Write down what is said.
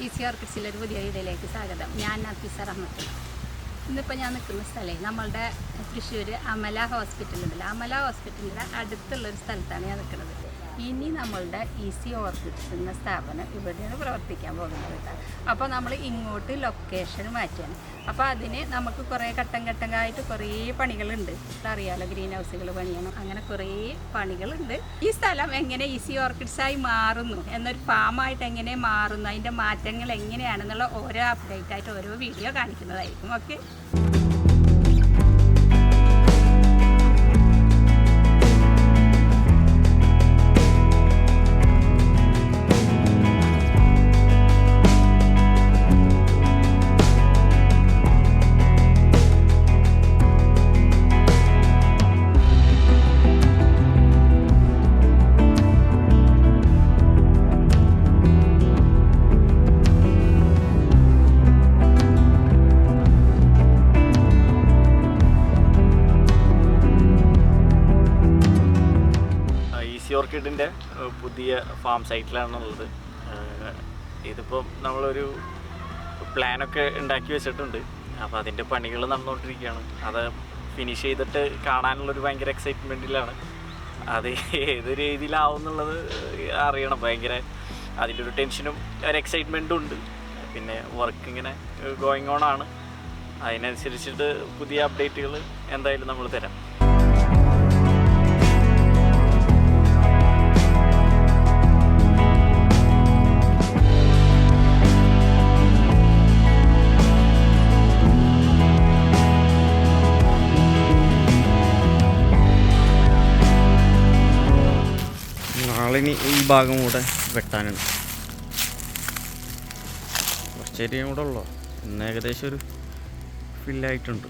Easy ഓർക്കിഡ്സിലെ ഒരു പുതിയ വീഡിയോയിലേക്ക് സ്വാഗതം. ഞാൻ നഫീസ റഹ്മത്തുള്ള. ഇന്നിപ്പോൾ ഞാൻ നിൽക്കുന്ന സ്ഥലേ നമ്മളുടെ തൃശ്ശൂർ അമല ഹോസ്പിറ്റൽ ഉണ്ടല്ലോ, അമല ഹോസ്പിറ്റലിൻ്റെ അടുത്തുള്ളൊരു സ്ഥലത്താണ് ഞാൻ നിൽക്കുന്നത്. ഇനി നമ്മളുടെ ഈസി ഓർക്കിഡ്സ് എന്ന സ്ഥാപനം ഇവിടെയാണ് പ്രവർത്തിക്കാൻ പോകുന്നത് കേട്ടോ. അപ്പോൾ നമ്മൾ ഇങ്ങോട്ട് ലൊക്കേഷൻ മാറ്റുകയാണ്. അപ്പോൾ അതിന് നമുക്ക് കുറേ ഘട്ടങ്ങളായിട്ട് കുറേ പണികളുണ്ട്. അറിയാമല്ലോ, ഗ്രീൻ ഹൗസുകൾ പണിയണം, അങ്ങനെ കുറേ പണികളുണ്ട്. ഈ സ്ഥലം എങ്ങനെ ഈസി ഓർക്കിഡ്സായി മാറുന്നു, എന്നൊരു ഫാമായിട്ട് എങ്ങനെ മാറുന്നു, അതിൻ്റെ മാറ്റങ്ങൾ എങ്ങനെയാണെന്നുള്ള ഓരോ അപ്ഡേറ്റായിട്ട് ഓരോ വീഡിയോ കാണിക്കുന്നതായിരിക്കും. ഓക്കെ, ഓർക്കിഡിൻ്റെ പുതിയ ഫാം സൈറ്റിലാണുള്ളത്. ഇതിപ്പോൾ നമ്മളൊരു പ്ലാനൊക്കെ ഉണ്ടാക്കി വെച്ചിട്ടുണ്ട്. അപ്പോൾ അതിൻ്റെ പണികൾ നടന്നുകൊണ്ടിരിക്കുകയാണ്. അത് ഫിനിഷ് ചെയ്തിട്ട് കാണാനുള്ളൊരു ഭയങ്കര എക്സൈറ്റ്മെൻറ്റിലാണ്. അത് ഏത് രീതിയിലാവും എന്നുള്ളത് അറിയണം. ഭയങ്കര അതിൻ്റെ ഒരു ടെൻഷനും ഒരു എക്സൈറ്റ്മെൻറ്റും ഉണ്ട്. പിന്നെ വർക്ക് ഇങ്ങനെ ഗോയിങ് ഓൺ ആണ്. അതിനനുസരിച്ചിട്ട് പുതിയ അപ്ഡേറ്റുകൾ എന്തായാലും നമ്മൾ തരാം. നാളിനി ഈ ഭാഗം കൂടെ വെട്ടാനുണ്ട്. കുറച്ച് ഏരിയയും കൂടെ ഉള്ളൂ. ഇന്ന് ഏകദേശം ഒരു ഫില്ലായിട്ടുണ്ട്.